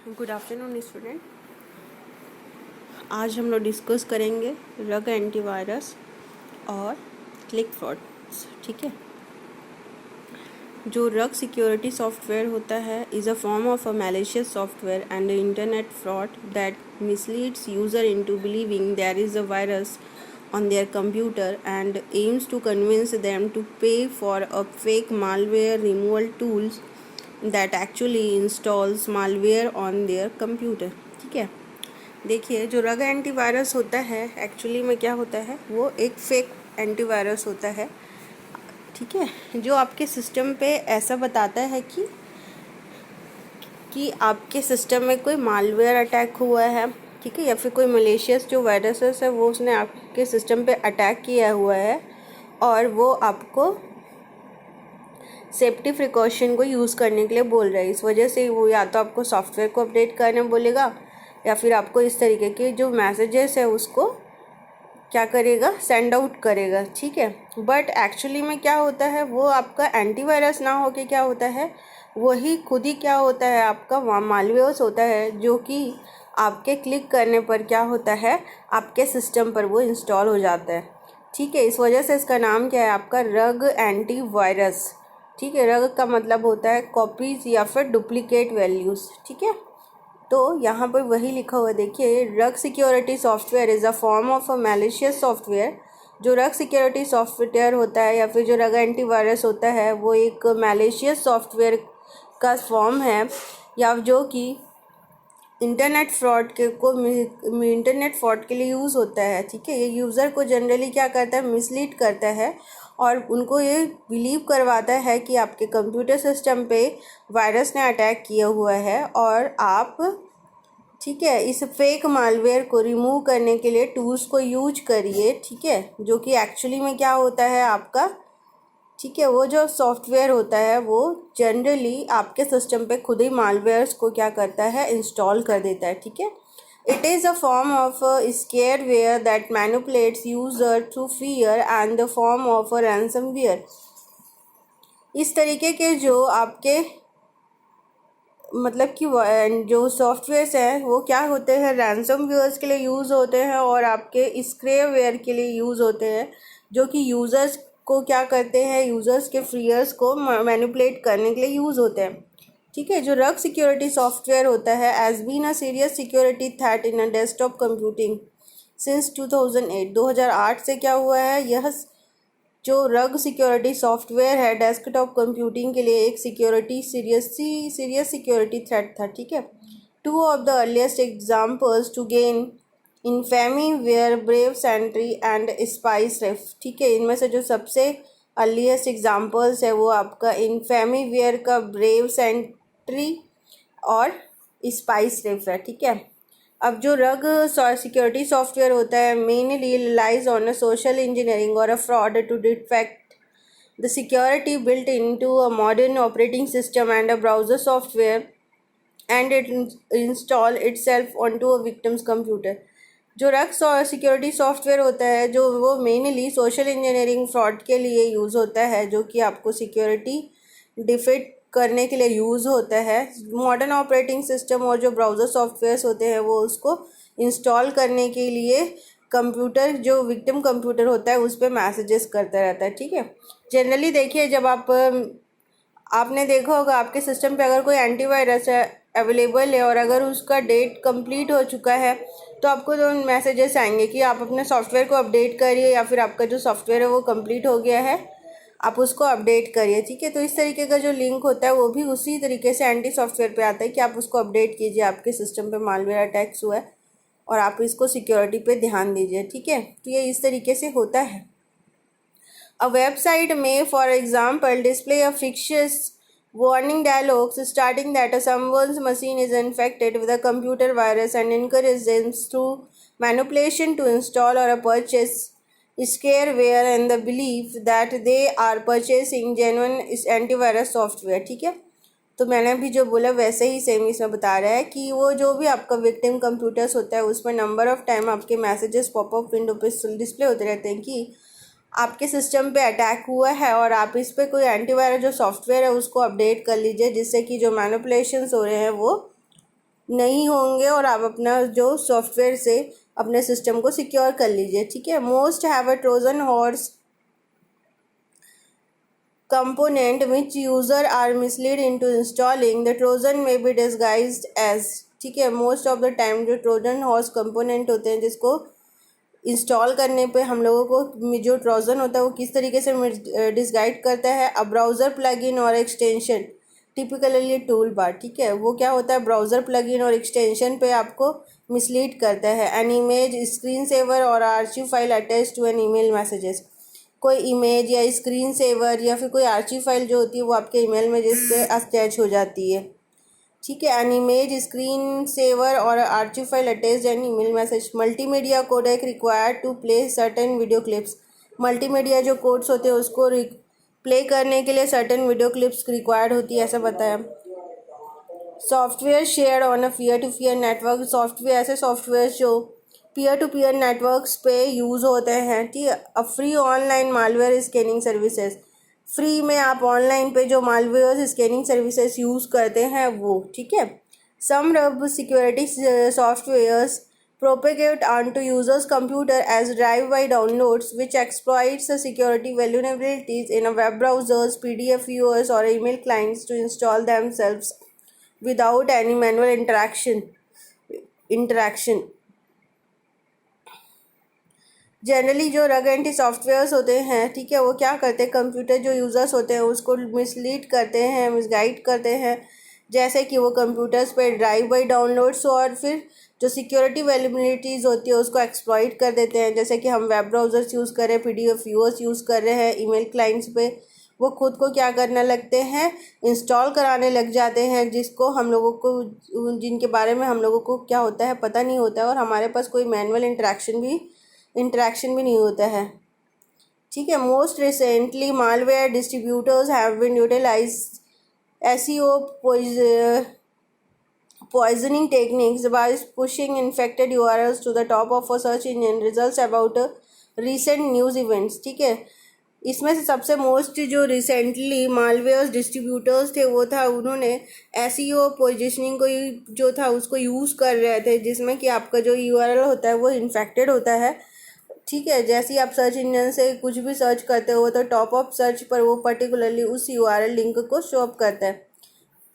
Good afternoon student. आज हम लोग डिस्कस करेंगे रग एंटीवायरस और क्लिक फ्रॉड्स। ठीक है। जो रग सिक्योरिटी सॉफ्टवेयर होता है is a form of a malicious software and internet fraud that misleads user into believing there is a virus on their computer and aims to convince them to pay for a fake malware removal tools that actually installs malware on their computer। ठीक है। देखिए, जो रग antivirus होता है actually में क्या होता है, वो एक फेक एंटीवायरस होता है। ठीक है। जो आपके सिस्टम पे ऐसा बताता है कि आपके सिस्टम में कोई मालवेयर अटैक हुआ है। ठीक है। या फिर कोई मलेशियस जो वायरसेस है वो उसने आपके सिस्टम पे अटैक किया हुआ है और वो आपको सेफ्टी प्रिकॉशन को यूज़ करने के लिए बोल रहा है। इस वजह से वो या तो आपको सॉफ्टवेयर को अपडेट करने बोलेगा या फिर आपको इस तरीके के जो मैसेजेस है उसको क्या करेगा, सेंड आउट करेगा। ठीक है। बट एक्चुअली में क्या होता है, वो आपका एंटीवायरस ना हो के क्या होता है, वही खुद ही क्या होता है, आपका मालवेयर्स होता है जो कि आपके क्लिक करने पर क्या होता है, आपके सिस्टम पर वो इंस्टॉल हो जाता है। ठीक है। इस वजह से इसका नाम क्या है, आपका रग एंटीवायरस। ठीक है। रग का मतलब होता है कॉपीज़ या फिर डुप्लीकेट वैल्यूज़। ठीक है। तो यहाँ पर वही लिखा हुआ है, देखिए, रग security software is a form of a malicious software. जो रग सिक्योरिटी सॉफ्टवेयर होता है या फिर जो रग एंटीवायरस होता है वो एक मैलिशियस सॉफ्टवेयर का फॉर्म है या जो कि इंटरनेट फ्रॉड के लिए यूज़ होता है। ठीक है। ये यूज़र को जनरली क्या करता है, मिसलीड करता है और उनको ये बिलीव करवाता है कि आपके कंप्यूटर सिस्टम पे वायरस ने अटैक किया हुआ है और आप, ठीक है, इस फेक मालवेयर को रिमूव करने के लिए टूल्स को यूज करिए। ठीक है। जो कि एक्चुअली में क्या होता है आपका, ठीक है, वो जो सॉफ्टवेयर होता है वो जनरली आपके सिस्टम पे खुद ही मालवेयर्स को क्या करता है, इंस्टॉल कर देता है। ठीक है। It is a form of scareware that manipulates user through fear and the form of a ransomware. इस तरीके के जो आपके मतलब कि जो सॉफ्टवेयर्स हैं वो क्या होते हैं, रैंसमवेयर्स के लिए यूज़ होते हैं और आपके स्क्रेवेयर के लिए यूज़ होते हैं, जो कि यूज़र्स को क्या करते हैं, यूज़र्स के फियर्स को मैनिपुलेट करने के लिए यूज़ होते हैं। ठीक है। जो रग सिक्योरिटी सॉफ्टवेयर होता है has been a serious security threat in a desktop computing since 2008। 2008 से क्या हुआ है, यह जो रग सिक्योरिटी सॉफ्टवेयर है डेस्कटॉप कंप्यूटिंग के लिए एक सीरियस सिक्योरिटी थ्रेट था। ठीक है। Two of the earliest examples to gain infamy were Brave Sentry and SpySheriff. ठीक है। इनमें से जो सबसे अर्लीस्ट एग्जाम्पल्स है वो आपका इनफेमी वेयर का ब्रेव सेंट्री और स्पाइस रेफ है। ठीक है। अब जो रग सिक्योरिटी सॉफ्टवेयर होता है mainly relies on a social engineering और a fraud to detect the security built into a modern operating system and a browser software and it install itself onto a victim's computer. जो rogue security software होता है जो वो mainly social engineering fraud के लिए use होता है, जो कि आपको सिक्योरिटी डिफेक्ट करने के लिए यूज़ होता है। मॉडर्न ऑपरेटिंग सिस्टम और जो ब्राउज़र सॉफ्टवेयर्स होते हैं वो उसको इंस्टॉल करने के लिए कंप्यूटर, जो विक्टिम कंप्यूटर होता है उस पर मैसेजेस करता रहता है। ठीक है। जनरली देखिए, जब आपने देखा होगा आपके सिस्टम पे अगर कोई एंटीवायरस है अवेलेबल है और अगर उसका डेट कंप्लीट हो चुका है तो आपको तो मैसेजेस आएंगे कि आप अपने सॉफ्टवेयर को अपडेट करिए या फिर आपका जो सॉफ्टवेयर है वो कंप्लीट हो गया है, आप उसको अपडेट करिए। ठीक है। तो इस तरीके का जो लिंक होता है वो भी उसी तरीके से एंटी सॉफ्टवेयर पे आता है कि आप उसको अपडेट कीजिए, आपके सिस्टम पे मालवेयर अटैक्स हुआ है और आप इसको सिक्योरिटी पे ध्यान दीजिए। ठीक है। तो ये इस तरीके से होता है। A website may, for example, display a fictitious warning dialogues starting that someone's machine is infected with a computer virus and encourage them through manipulation to install or purchase scareware and the belief that they are purchasing genuine antivirus software। ठीक है। तो मैंने अभी जो बोला वैसे ही same इसमें बता रहा है कि वो जो भी आपका विक्टिम कंप्यूटर्स होता है उसमें नंबर ऑफ़ टाइम आपके मैसेजेस पॉपअप विंडो पे डिस्प्ले होते रहते हैं कि आपके सिस्टम पे अटैक हुआ है और आप इस पर कोई एंटीवायरस जो सॉफ्टवेयर है उसको अपडेट कर लीजिए, जिससे कि जो मैनिपुलेशंस हो रहे हैं वो नहीं होंगे और आप अपना जो सॉफ्टवेयर से अपने सिस्टम को सिक्योर कर लीजिए, ठीक है। Most have a Trojan horse component which user are misled into installing. The trojan may be disguised as, ठीक है। मोस्ट ऑफ द टाइम जो ट्रोजन हॉर्स कंपोनेंट होते हैं जिसको इंस्टॉल करने पे हम लोगों को जो ट्रोजन होता है वो किस तरीके से डिसगाइड करता है, अ ब्राउज़र प्लगइन और एक्सटेंशन टिपिकली टूल बार, ठीक है। वो क्या होता है, ब्राउज़र प्लगइन और एक्सटेंशन पे आपको मिसलीड करता है। एन इमेज स्क्रीन सेवर और archive file attach to an email messages, कोई इमेज या स्क्रीन सेवर या फिर कोई आर्चिव फाइल जो होती है वो आपके ईमेल में जिस पे अटैच हो जाती है, ठीक है। एन इमेज स्क्रीन सेवर और archive file attached an email message. Multimedia codec required to play certain video clips, multimedia जो कोड्स होते हैं उसको प्ले करने के लिए सर्टेन वीडियो क्लिप्स रिक्वायर्ड होती है, ऐसा बताया। Software share on a peer to peer network, software ऐसे सॉफ्टवेयर जो पीयर टू पीयर नेटवर्क्स पे यूज़ होते हैं, ठीक है। अब free online malware scanning services, free में आप ऑनलाइन पे जो मालवेयर स्कैनिंग सर्विसेज यूज़ करते हैं वो, ठीक है। सम रब security softwares propagate onto users computer as drive-by downloads which exploits the security vulnerabilities in a web browsers, PDF viewers or email clients to install themselves without any manual interaction। Generally जो रग anti softwares होते हैं, ठीक है, वो क्या करते हैं, कंप्यूटर जो यूज़र्स होते हैं उसको मिसलीड करते हैं, मिसगाइड करते हैं, जैसे कि वो कंप्यूटर्स पे ड्राइव बाई डाउनलोड्स और फिर जो सिक्योरिटी वेलिबिलिटीज़ होती है उसको एक्सप्लॉइट कर देते हैं। जैसे कि हम वेब ब्राउज़र्स यूज़ कर रहे हैं, PDF व्यूअर्स यूज़ कर रहे हैं, ईमेल क्लाइंट्स पे वो खुद को क्या करने लगते हैं, इंस्टॉल कराने लग जाते हैं, जिसको हम लोगों को जिनके बारे में हम लोगों को क्या होता है पता नहीं होता है और हमारे पास कोई मैनुअल इंटरेक्शन भी नहीं होता है, ठीक है। Most recently malware distributors have been utilize SEO poisoning techniques by pushing infected URLs to the top of a search engine results about recent news events, ठीक है। इसमें से सबसे मोस्ट जो रिसेंटली मालवेयर डिस्ट्रीब्यूटर्स थे वो था उन्होंने SEO पोजिशनिंग को जो था उसको यूज़ कर रहे थे, जिसमें कि आपका जो URL होता है वो इन्फेक्टेड होता है, ठीक है। जैसे ही आप सर्च इंजन से कुछ भी सर्च करते हो तो टॉप ऑफ सर्च पर वो पर्टिकुलरली उस URL लिंक को शो अप करता है।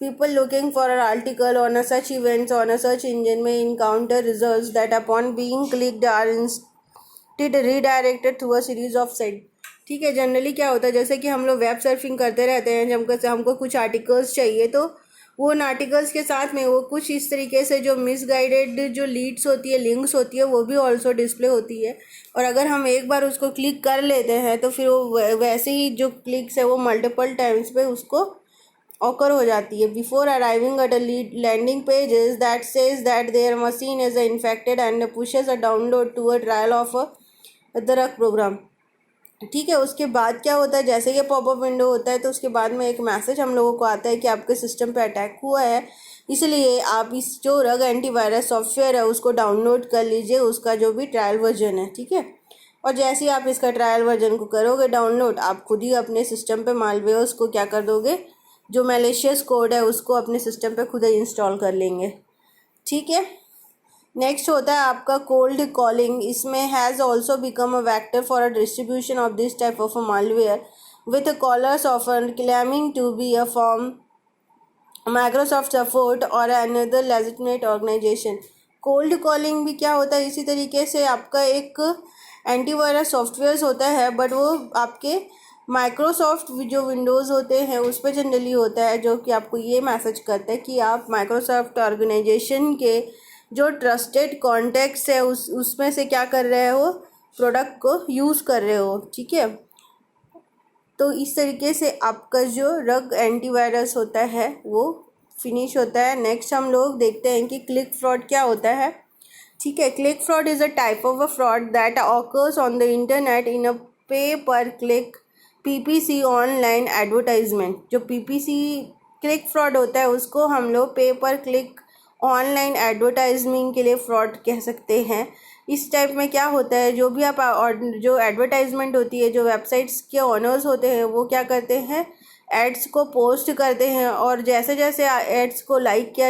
People looking for an article on a such events on a search engine may encounter results that upon being clicked are instead redirected through a series of sites, ठीक है। Generally क्या होता है, जैसे कि हम लोग वेब सर्फिंग करते रहते हैं, जब हमको कुछ आर्टिकल्स चाहिए तो वो उन आर्टिकल्स के साथ में वो कुछ इस तरीके से जो मिसगाइडेड जो लीड्स होती है, लिंक्स होती है, वो भी ऑल्सो डिस्प्ले होती है। और अगर हम एक बार उसको क्लिक कर लेते हैं तो फिर वो वैसे ही जो क्लिक्स है वो मल्टीपल टाइम्स पे उसको ऑकर हो जाती है। Before arriving at a landing pages that says that their machine is infected and pushes a download to a trial of a drug program, ठीक है। उसके बाद क्या होता है, जैसे ये पॉपअप विंडो होता है तो उसके बाद में एक मैसेज हम लोगों को आता है कि आपके सिस्टम पे अटैक हुआ है, इसलिए आप इस जो रग एंटीवायरस सॉफ्टवेयर है उसको डाउनलोड कर लीजिए, उसका जो भी ट्रायल वर्जन है, ठीक है। और जैसे ही आप इसका ट्रायल वर्जन को करोगे डाउनलोड, आप खुद ही अपने सिस्टम पे मालवेयर्स को क्या कर दोगे, जो मैलिशियस कोड है उसको अपने सिस्टम पे खुद ही इंस्टॉल कर लेंगे, ठीक है। नेक्स्ट होता है आपका कोल्ड कॉलिंग। इसमें has also become a vector for a distribution of this type of a malware with callers offer claiming to be a form Microsoft support और another legitimate organisation. Cold calling भी क्या होता है, इसी तरीके से आपका एक एंटीवायरस सॉफ्टवेयर होता है, बट वो आपके माइक्रोसॉफ्ट जो विंडोज़ होते हैं उस पर जनरली होता है, जो कि आपको ये मैसेज करता है कि आप माइक्रोसॉफ्ट ऑर्गेनाइजेशन के जो ट्रस्टेड कॉन्टैक्ट्स है उसमें से क्या कर रहे हो, प्रोडक्ट को यूज़ कर रहे हो, ठीक है। तो इस तरीके से आपका जो रग एंटीवायरस होता है वो फिनिश होता है। नेक्स्ट हम लोग देखते हैं कि क्लिक फ्रॉड क्या होता है, ठीक है। Click fraud is a type of a fraud that occurs on the internet in a pay per click PPC online advertisement. जो PPC क्लिक फ्रॉड होता है उसको हम लोग पे पर क्लिक ऑनलाइन एडवर्टाइजमेंट के लिए फ्रॉड कह सकते हैं। इस टाइप में क्या होता है, जो भी आप जो एडवर्टाइजमेंट होती है, जो वेबसाइट्स के ओनर्स होते हैं वो क्या करते हैं, एड्स को पोस्ट करते हैं और जैसे जैसे एड्स को लाइक किया